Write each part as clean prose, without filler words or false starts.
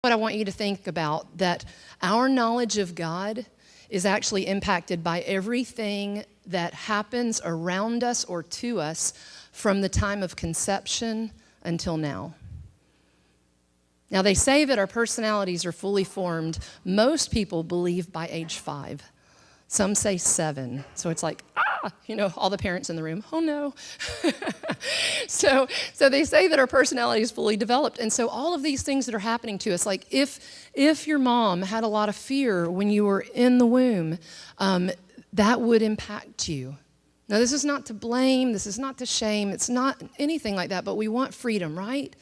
what I want you to think about, that our knowledge of God is actually impacted by everything that happens around us or to us from the time of conception until now. Now, they say that our personalities are fully formed. Most people believe by age 5. Some say 7. So it's like, all the parents in the room, oh no. So they say that our personality is fully developed. And so all of these things that are happening to us, like if your mom had a lot of fear when you were in the womb, that would impact you. Now, this is not to blame. This is not to shame. It's not anything like that, but we want freedom, right?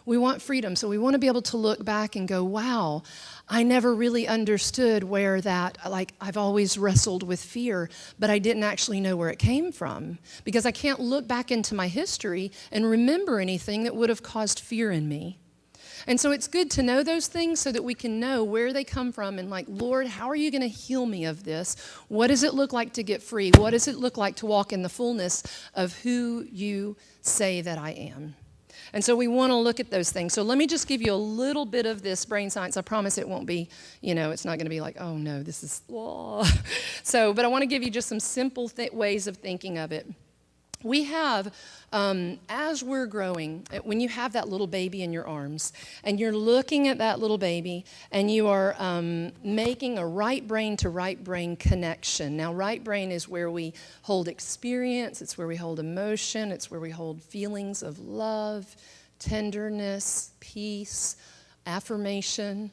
We want freedom, so we want to be able to look back and go, wow, I never really understood where that, like I've always wrestled with fear, but I didn't actually know where it came from because I can't look back into my history and remember anything that would have caused fear in me. And so it's good to know those things so that we can know where they come from and like, Lord, how are you going to heal me of this? What does it look like to get free? What does it look like to walk in the fullness of who you say that I am? And so we want to look at those things. So let me just give you a little bit of this brain science. I promise it won't be, it's not going to be like, oh no, this is, but I want to give you just some simple ways of thinking of it. We have, as we're growing, when you have that little baby in your arms and you're looking at that little baby and you are making a right brain to right brain connection. Now, right brain is where we hold experience, it's where we hold emotion, it's where we hold feelings of love, tenderness, peace, affirmation,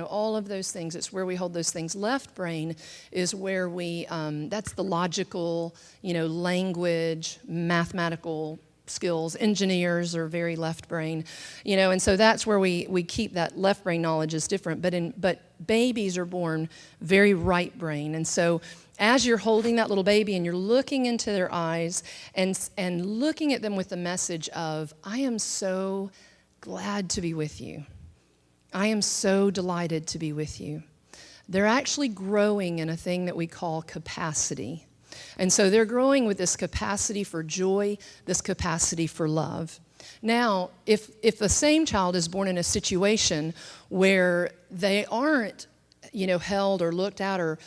all of those things. It's where we hold those things. Left brain is where we, that's the logical, language, mathematical skills. Engineers are very left brain, and so that's where we keep that left brain knowledge is different. But babies are born very right brain. And so as you're holding that little baby and you're looking into their eyes and looking at them with the message of, I am so glad to be with you. I am so delighted to be with you. They're actually growing in a thing that we call capacity. And so they're growing with this capacity for joy, this capacity for love. Now, if the same child is born in a situation where they aren't, held or looked at or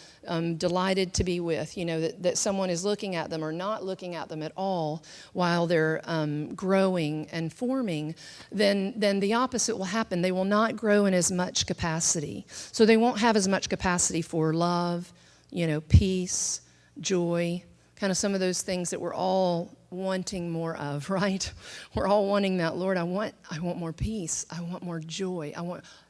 delighted to be with, that someone is looking at them or not looking at them at all while they're growing and forming, then the opposite will happen. They will not grow in as much capacity. So they won't have as much capacity for love, peace, joy, kind of some of those things that we're all wanting more of, right? We're all wanting that. Lord, I want more peace. I want more joy.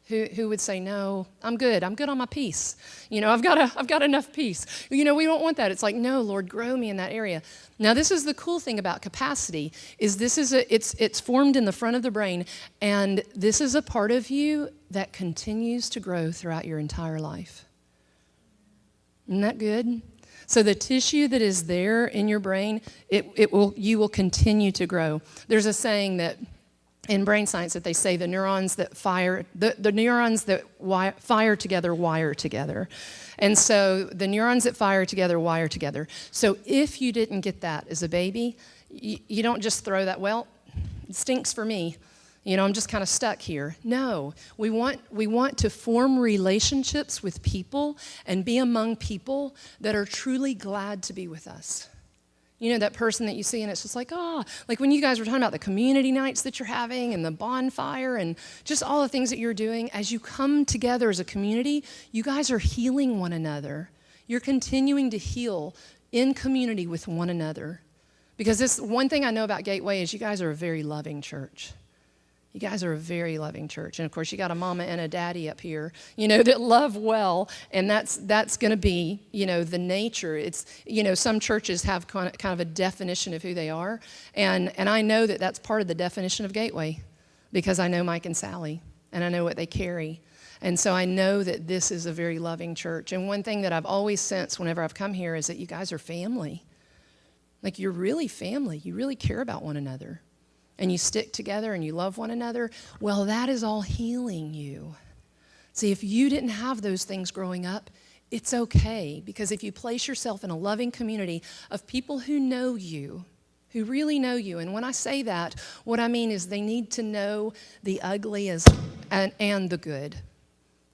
Who would say, no, I'm good on my peace. I've got enough peace. We don't want that. It's like, no, Lord, grow me in that area. Now, this is the cool thing about capacity is it's formed in the front of the brain, and this is a part of you that continues to grow throughout your entire life. Isn't that good? So the tissue that is there in your brain, you will continue to grow. There's a saying that in brain science that they say the neurons that fire together wire together. And so the neurons that fire together wire together. So if you didn't get that as a baby, you don't just throw that, well, it stinks for me. I'm just kind of stuck here. No, we want to form relationships with people and be among people that are truly glad to be with us. That person that you see and it's just like, like when you guys were talking about the community nights that you're having and the bonfire and just all the things that you're doing, as you come together as a community, you guys are healing one another. You're continuing to heal in community with one another. Because this one thing I know about Gateway is you guys are a very loving church. You guys are a very loving church. And of course, you got a mama and a daddy up here, that love well. And that's going to be, the nature. It's, some churches have kind of a definition of who they are. And I know that that's part of the definition of Gateway because I know Mike and Sally and I know what they carry. And so I know that this is a very loving church. And one thing that I've always sensed whenever I've come here is that you guys are family. Like you're really family. You really care about one another. And you stick together and you love one another, well, that is all healing you. See, if you didn't have those things growing up, it's okay, because if you place yourself in a loving community of people who know you, who really know you, and when I say that, what I mean is they need to know the ugly and the good.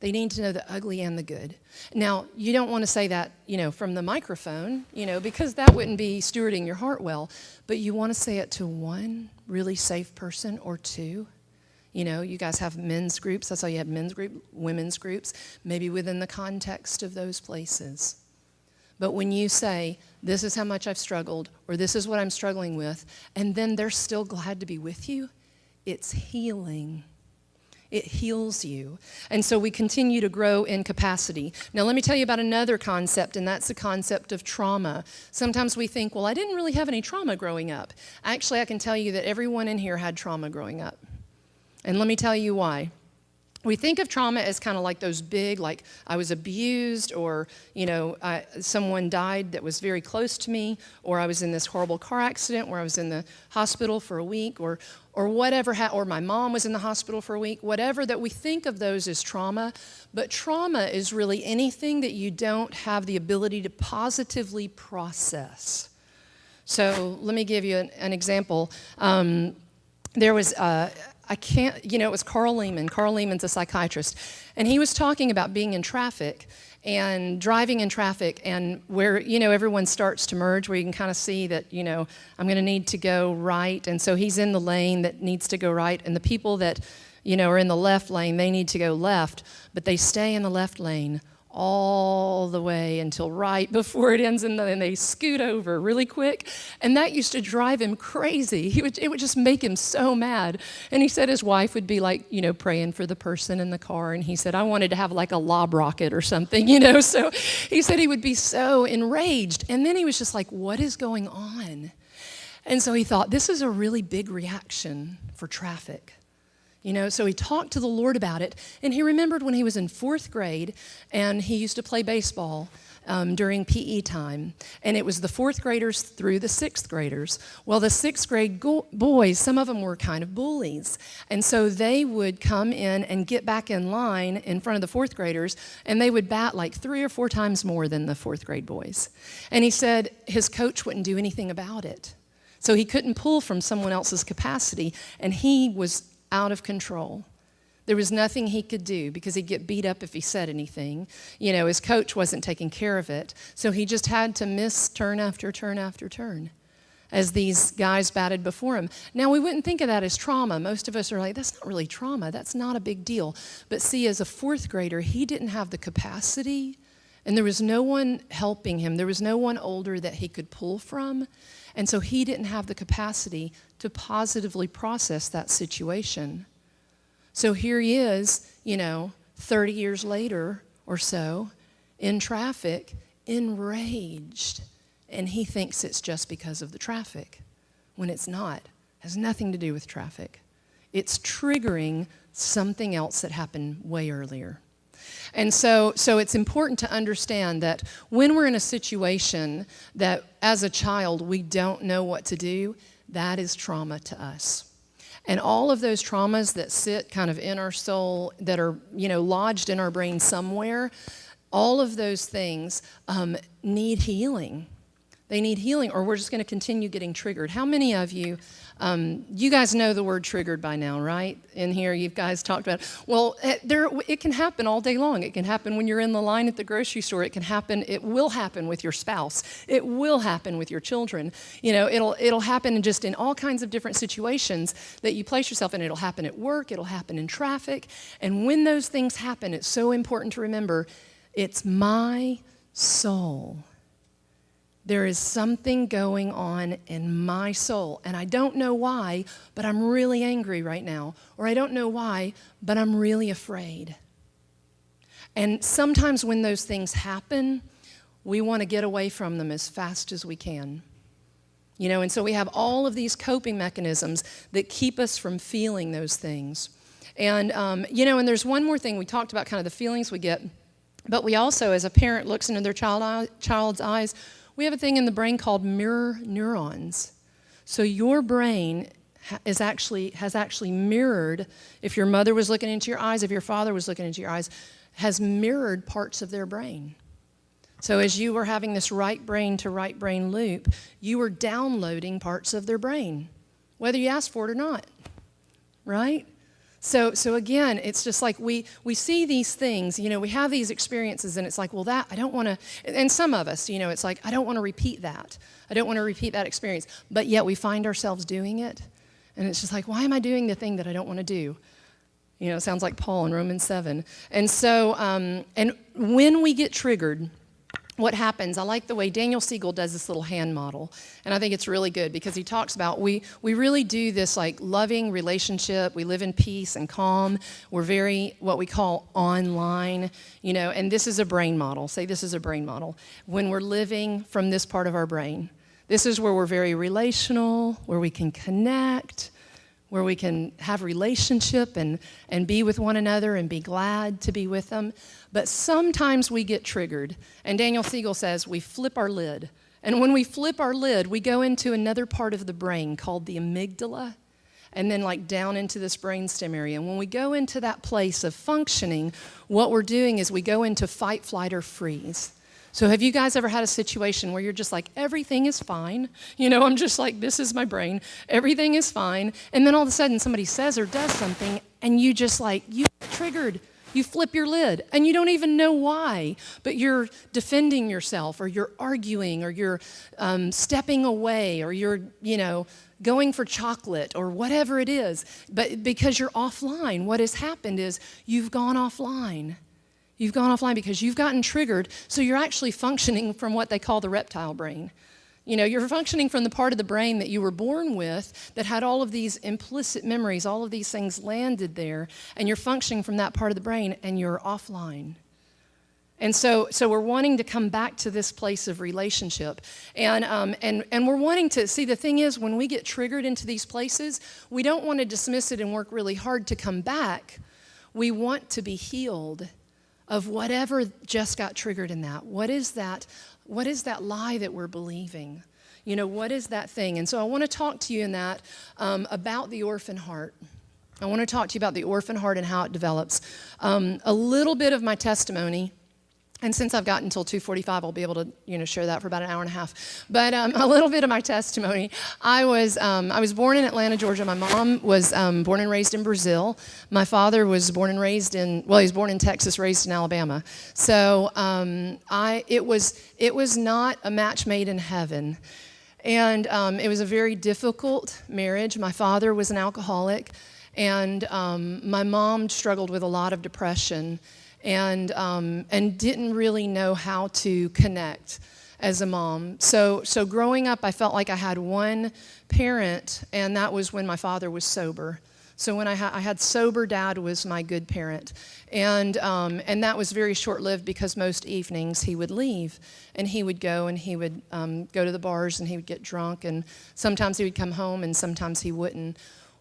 They need to know the ugly and the good. Now, you don't want to say that, from the microphone, because that wouldn't be stewarding your heart well. But you want to say it to one really safe person or two. You guys have men's groups. That's why you have men's group, women's groups, maybe within the context of those places. But when you say, this is how much I've struggled, or this is what I'm struggling with, and then they're still glad to be with you, it's healing. It heals you. And so we continue to grow in capacity. Now, let me tell you about another concept, and that's the concept of trauma. Sometimes we think, well, I didn't really have any trauma growing up. Actually, I can tell you that everyone in here had trauma growing up. And let me tell you why. We think of trauma as kind of like those big, like I was abused, or, someone died that was very close to me, or I was in this horrible car accident where I was in the hospital for a week, or whatever, or my mom was in the hospital for a week, whatever, that we think of those as trauma. But trauma is really anything that you don't have the ability to positively process. So let me give you an example. There was it was Carl Lehman. Carl Lehman's a psychiatrist. And he was talking about being in traffic and driving in traffic, and where, everyone starts to merge, where you can kind of see that, I'm going to need to go right. And so he's in the lane that needs to go right. And the people that, are in the left lane, they need to go left, but they stay in the left lane all the way until right before it ends, and then they scoot over really quick. And that used to drive him crazy. It would just make him so mad. And he said his wife would be like, praying for the person in the car. And he said, I wanted to have like a lob rocket or something, So he said he would be so enraged. And then he was just like, what is going on? And so he thought, this is a really big reaction for traffic. So he talked to the Lord about it, and he remembered when he was in 4th grade, and he used to play baseball during PE time, and it was the 4th graders through the 6th graders. Well, the 6th grade boys, some of them were kind of bullies, and so they would come in and get back in line in front of the 4th graders, and they would bat like 3 or 4 times more than the 4th grade boys. And he said his coach wouldn't do anything about it. So he couldn't pull from someone else's capacity, and he was out of control. There was nothing he could do because he'd get beat up if he said anything. His coach wasn't taking care of it. So he just had to miss turn after turn after turn as these guys batted before him. Now, we wouldn't think of that as trauma. Most of us are like, that's not really trauma. That's not a big deal. But see, as a 4th grader, he didn't have the capacity, and there was no one helping him. There was no one older that he could pull from. And so he didn't have the capacity to positively process that situation. So here he is, 30 years later or so, in traffic, enraged. And he thinks it's just because of the traffic, when it's not. It has nothing to do with traffic. It's triggering something else that happened way earlier. And so it's important to understand that when we're in a situation that as a child we don't know what to do, that is trauma to us. And all of those traumas that sit kind of in our soul, that are, lodged in our brain somewhere, all of those things need healing. They need healing, or we're just going to continue getting triggered. How many of you, you guys know the word triggered by now, right? In here, you guys talked about it. Well, it can happen all day long. It can happen when you're in the line at the grocery store. It will happen with your spouse. It will happen with your children. It'll happen just in all kinds of different situations that you place yourself in. It'll happen at work. It'll happen in traffic. And when those things happen, it's so important to remember, it's my soul. There is something going on in my soul, and I don't know why, but I'm really angry right now. Or I don't know why, but I'm really afraid. And sometimes when those things happen, we want to get away from them as fast as we can. And so we have all of these coping mechanisms that keep us from feeling those things. And, and there's one more thing. We talked about kind of the feelings we get, but we also, as a parent looks into their child's eyes, we have a thing in the brain called mirror neurons. So your brain has actually mirrored, if your mother was looking into your eyes, if your father was looking into your eyes, has mirrored parts of their brain. So as you were having this right brain to right brain loop, you were downloading parts of their brain, whether you asked for it or not, right? So again, it's just like we see these things, we have these experiences, and it's like, well, that, I don't want to, and some of us, it's like, I don't want to repeat that. I don't want to repeat that experience. But yet we find ourselves doing it, and it's just like, why am I doing the thing that I don't want to do? It sounds like Paul in Romans 7. And so, and when we get triggered, what happens, I like the way Daniel Siegel does this little hand model, and I think it's really good because he talks about we really do this like loving relationship. We live in peace and calm. We're very, what we call online, and this is a brain model. Say this is a brain model. When we're living from this part of our brain, this is where we're very relational, where we can connect, where we can have relationship and be with one another and be glad to be with them. But sometimes we get triggered. And Daniel Siegel says we flip our lid. And when we flip our lid, we go into another part of the brain called the amygdala, and then like down into this brainstem area. And when we go into that place of functioning, what we're doing is we go into fight, flight, or freeze. So have you guys ever had a situation where you're just like, everything is fine? I'm just like, this is my brain. Everything is fine. And then all of a sudden somebody says or does something, and you just like, you get triggered. You flip your lid, and you don't even know why, but you're defending yourself, or you're arguing, or you're stepping away, or you're, going for chocolate, or whatever it is. But because you're offline, what has happened is you've gone offline. You've gone offline because you've gotten triggered, so you're actually functioning from what they call the reptile brain. You're functioning from the part of the brain that you were born with that had all of these implicit memories, all of these things landed there, and you're functioning from that part of the brain, and you're offline. And so we're wanting to come back to this place of relationship. And we're wanting to, see, the thing is, when we get triggered into these places, we don't want to dismiss it and work really hard to come back. We want to be healed of whatever just got triggered in that. What is that lie that we're believing? What is that thing? And so I want to talk to you in that about the orphan heart. I want to talk to you about the orphan heart and how it develops. A little bit of my testimony. And since I've got until 2:45, I'll be able to, share that for about an hour and a half. But a little bit of my testimony. I was born in Atlanta, Georgia. My mom was born and raised in Brazil. My father was born and raised he was born in Texas, raised in Alabama. So it was not a match made in heaven. And it was a very difficult marriage. My father was an alcoholic, and my mom struggled with a lot of depression. And didn't really know how to connect as a mom. So growing up, I felt like I had one parent, and that was when my father was sober. So when I had sober dad was my good parent. And that was very short-lived because most evenings he would leave, and he would go and he would go to the bars, and he would get drunk, and sometimes he would come home and sometimes he wouldn't.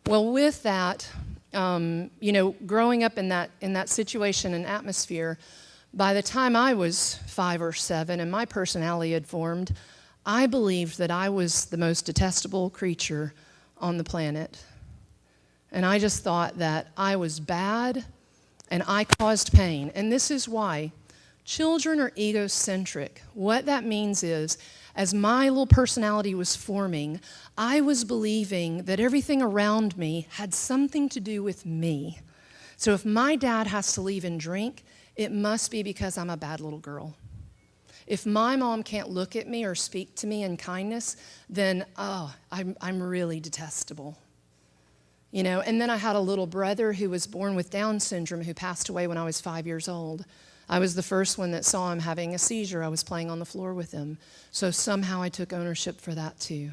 Well, with that, growing up in that situation and atmosphere, by the time I was 5 or 7 and my personality had formed, I believed that I was the most detestable creature on the planet. And I just thought that I was bad and I caused pain. And this is why children are egocentric. What that means is, as my little personality was forming, I was believing that everything around me had something to do with me. So if my dad has to leave and drink, it must be because I'm a bad little girl. If my mom can't look at me or speak to me in kindness, then, I'm really detestable. And then I had a little brother who was born with Down syndrome who passed away when I was 5 years old. I was the first one that saw him having a seizure. I was playing on the floor with him. So somehow I took ownership for that too.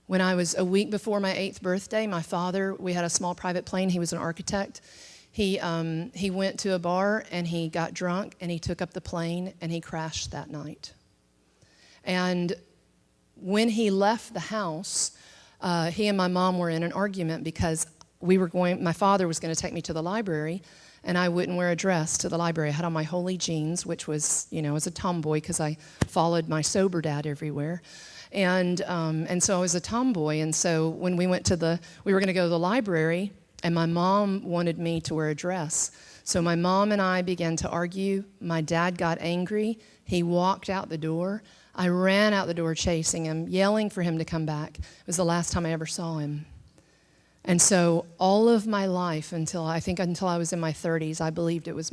When I was a week before my 8th birthday, my father, we had a small private plane. He was an architect. He went to a bar and he got drunk and he took up the plane and he crashed that night. And when he left the house, he and my mom were in an argument because my father was going to take me to the library, and I wouldn't wear a dress to the library. I had on my holy jeans, which was, as a tomboy because I followed my sober dad everywhere. And so I was a tomboy. And so when we were going to go to the library, and my mom wanted me to wear a dress. So my mom and I began to argue. My dad got angry. He walked out the door. I ran out the door chasing him, yelling for him to come back. It was the last time I ever saw him. And so all of my life until I was in my 30s, I believed it was